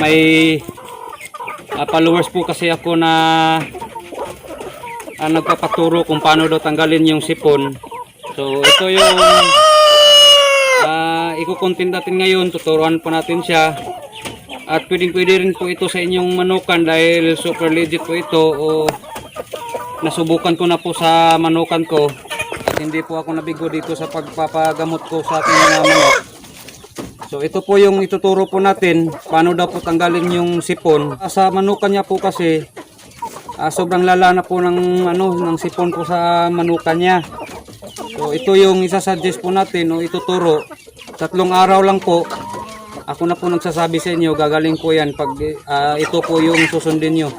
may followers po kasi ako na nagpapaturo kung paano daw tanggalin yung sipon. So ito yung iko-content natin ngayon, tuturuan pa natin siya. At pwede rin po ito sa inyong manukan dahil super legit po ito. Nasubukan ko na po sa manukan ko at hindi po ako nabigo dito sa pagpapagamot ko sa ating mga manok. So ito po yung ituturo po natin paano daw po tanggalin yung sipon. Sa manukan niya po kasi sobrang lala na po ng sipon po sa manukan niya. So ito yung isasuggest po natin o ituturo. 3 araw lang po. Ako na po nagsasabi sa inyo, gagaling po yan pag ito po yung susundin nyo.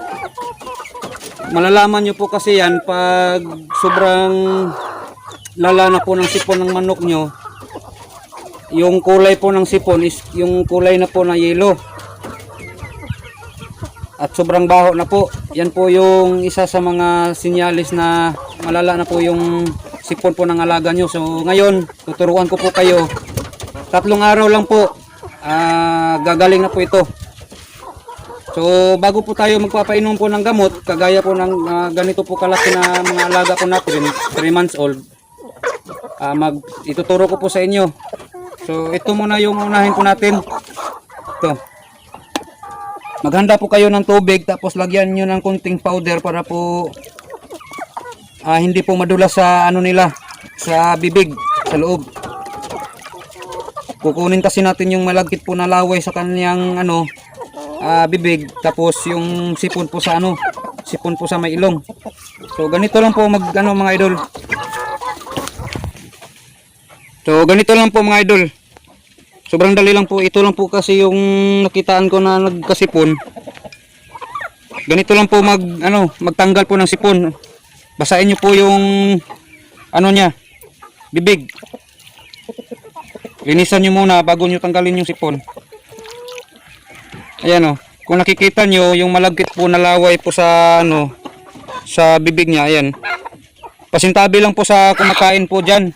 Malalaman nyo po kasi yan pag sobrang lala na po ng sipon ng manok nyo. Yung kulay po ng sipon is yung kulay na po na yellow. At sobrang baho na po. Yan po yung isa sa mga sinyalis na malala na po yung sipon po ng alaga nyo. So ngayon, tuturuan ko po kayo. 3 araw lang po. Gagaling na po ito. So bago po tayo magpapainom po ng gamot, kagaya po ng ganito po kalaki na mga alaga po natin, 3 months old, ituturo ko po sa inyo. So ito muna yung unahin po natin. Ito. Maghanda po kayo ng tubig, tapos lagyan nyo ng kunting powder para po hindi po madulas sa nila, sa bibig, sa loob. Kukunin kasi natin yung malagkit po na laway sa kanyang bibig, tapos yung sipon po sa sipon po sa may ilong. So ganito lang po mga idol. So ganito lang po mga idol. Sobrang dali lang po. Ito lang po kasi yung nakitaan ko na nagkasipon. Ganito lang po magtanggal po ng sipon. Basahin niyo po yung niya, bibig. Linisan niyo muna bago niyo tanggalin yung sipon. Ayan kung nakikita nyo yung malagkit po na laway po sa sa bibig niya, ayan. Pasintabi lang po sa kumakain po dyan.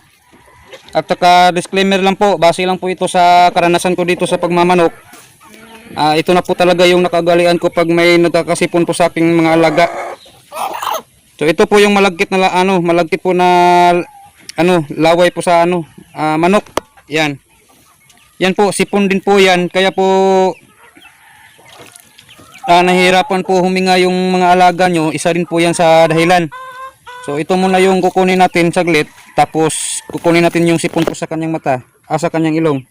At saka disclaimer lang po, base lang po ito sa karanasan ko dito sa pagmamanok. Ito na po talaga yung nakagalian ko pag may nagkakasipon po sa aking mga alaga. So ito po yung malagkit na malagkit po na laway po sa manok. Yan. Yan po, sipon din po yan. Kaya po nahihirapan po huminga yung mga alaga nyo. Isa rin po yan sa dahilan. So ito muna yung kukunin natin saglit. Tapos kukunin natin yung sipon po sa kanyang mata. Sa kanyang ilong.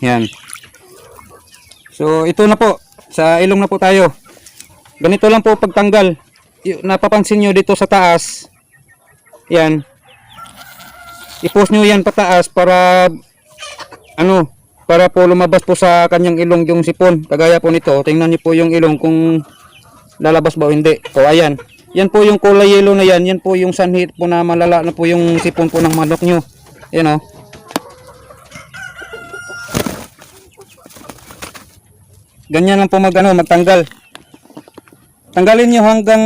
Yan. So ito na po. Sa ilong na po tayo. Ganito lang po pagtanggal. Napapansin nyo dito sa taas. Yan. I-push nyo yan pataas para para po lumabas po sa kanyang ilong yung sipon. Kagaya po nito. Tingnan nyo po yung ilong kung lalabas ba o hindi. O ayan. Yan po yung kulay yellow na yan. Yan po yung sanhi po na malala na po yung sipon po ng manok nyo. Yan Ganyan lang po magtanggal. Tanggalin nyo hanggang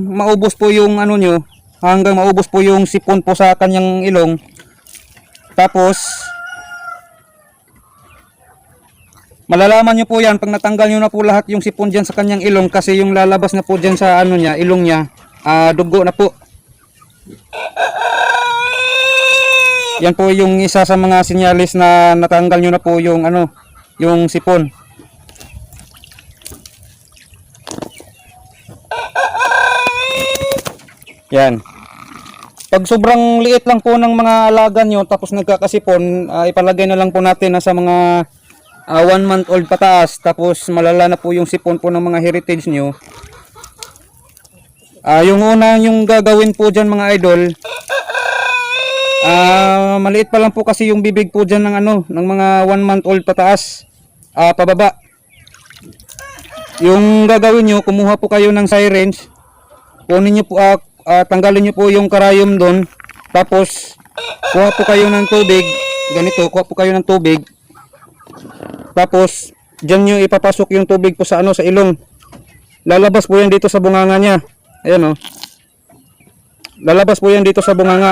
maubos po yung hanggang maubos po yung sipon po sa kanyang ilong. Tapos malalaman nyo po yan pag natanggal nyo na po lahat yung sipon dyan sa kanyang ilong, kasi yung lalabas na po dyan sa ilong niya, dugo na po. Yan po yung isa sa mga sinyalis na natanggal nyo na po yung yung sipon. Yan. Pag sobrang liit lang po ng mga alaga nyo tapos nagkakasipon, ipalagay na lang po natin sa mga 1 month old pataas, tapos malala na po yung sipon po ng mga heritage nyo. Yung una yung gagawin po dyan mga idol, maliit pa lang po kasi yung bibig po dyan ng mga 1 month old pataas, pababa. Yung gagawin nyo, kumuha po kayo ng syringe, kunin nyo po, tanggalin nyo po yung karayom doon, tapos kuha po kayo ng tubig, ganito, kuha po kayo ng tubig, tapos dyan nyo ipapasok yung tubig po sa sa ilong. Lalabas po yan dito sa bunganga nya. Ayan lalabas po yan dito sa bunganga.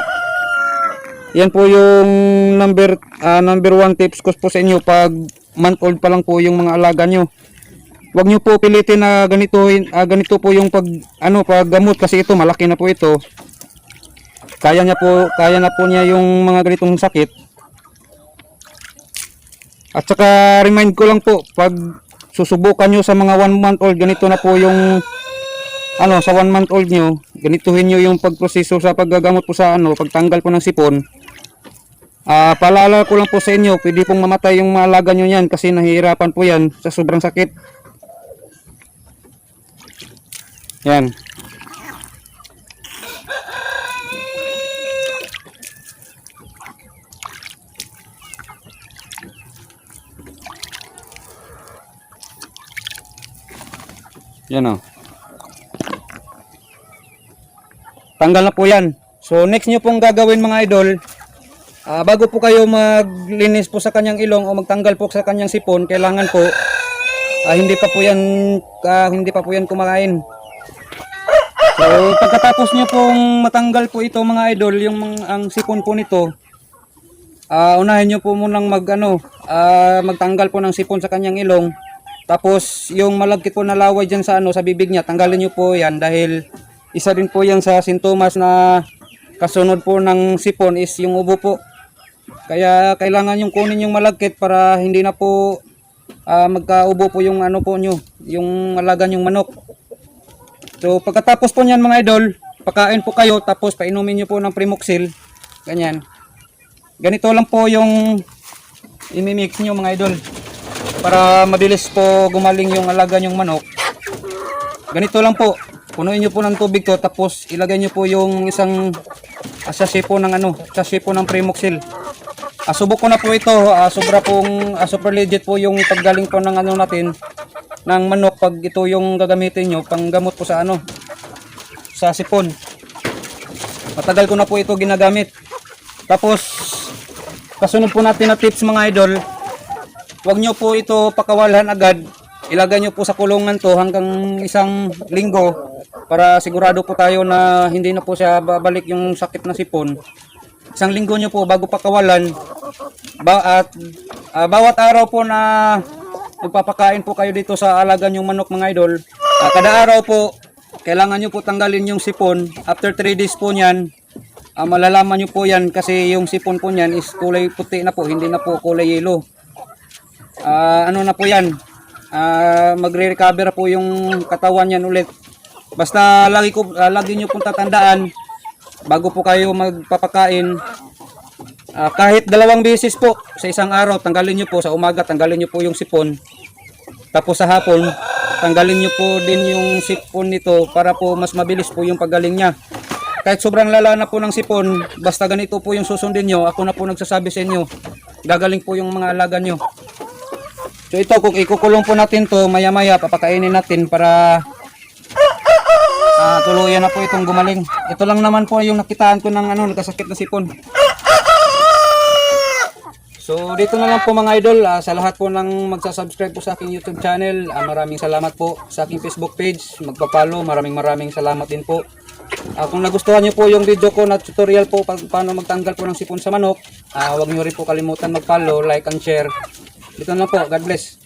Yan po yung number one tips ko po sa inyo pag month old pa lang po yung mga alaga nyo. Huwag nyo po pilitin na ganito po yung paggamot kasi ito malaki na po ito. Kaya na po niya yung mga ganitong sakit. At saka remind ko lang po, pag susubukan nyo sa mga 1 month old, ganito na po yung sa 1 month old nyo, ganituhin nyo yung pagproseso sa paggagamot po sa pagtanggal po ng sipon. Paalala ko lang po sa inyo, pwede pong mamatay yung mga alaga nyo yan kasi nahihirapan po yan sa sobrang sakit. Yan. Yan o. Tanggal na po yan. So next nyo pong gagawin mga idol, bago po kayo maglinis po sa kanyang ilong o magtanggal po sa kanyang sipon, kailangan po hindi pa po yan kumakain. So pagkatapos nyo pong matanggal po ito mga idol, ang sipon po nito, unahin nyo po munang magtanggal po ng sipon sa kanyang ilong. Tapos yung malagkit po na laway dyan sa bibig niya, tanggalin nyo po yan dahil isa din po yan sa sintomas na kasunod po ng sipon is yung ubo po. Kaya kailangan yung kunin yung malagkit para hindi na po magkaubo po yung po nyo, yung alaga yung manok. So pagkatapos po niyan mga idol, pakain po kayo tapos painumin nyo po ng Primoxil. Ganyan. Ganito lang po yung imimix nyo mga idol para mabilis po gumaling yung alaga yung manok. Ganito lang po. Punuin nyo po ng tubig to tapos ilagay nyo po yung isang sachet po ng Primoxil. Subok ko na po ito, super legit po yung paggaling po ng natin ng manok pag ito yung gagamitin nyo panggamot po sa sa sipon. Matagal ko na po ito ginagamit. Tapos kasunod po natin na tips mga idol, huwag nyo po ito pakawalhan agad. Ilagay nyo po sa kulungan to hanggang 1 linggo para sigurado po tayo na hindi na po siya babalik yung sakit na sipon. 1 linggo nyo po bago pakawalan. At bawat araw po na magpapakain po kayo dito sa alaga nyong manok mga idol, kada araw po kailangan nyo po tanggalin yung sipon. After 3 days po nyan, malalaman nyo po yan kasi yung sipon po nyan is kulay puti na po, hindi na po kulay yellow. Na po yan, magre-recover po yung katawan yan ulit. Basta lagi nyo pong tatandaan bago po kayo magpapakain, kahit 2 beses po sa isang araw, tanggalin nyo po. Sa umaga tanggalin nyo po yung sipon, tapos sa hapon tanggalin nyo po din yung sipon nito para po mas mabilis po yung paggaling nya. Kahit sobrang lala na po ng sipon, basta ganito po yung susundin nyo, ako na po nagsasabi sa inyo, gagaling po yung mga alaga nyo. So ito, kung ikukulong po natin to, maya maya papakainin natin para tuluyan na po itong gumaling. Ito lang naman po yung nakitaan ko ng nagkasakit na sipon. So dito na lang po mga idol, sa lahat po ng magsasubscribe po sa aking YouTube channel, maraming salamat po. Sa aking Facebook page, magpa-follow, maraming salamat din po. Kung nagustuhan nyo po yung video ko na tutorial po paano magtanggal po ng sipon sa manok, huwag nyo rin po kalimutan mag-follow, like and share. Dito na lang po, God bless.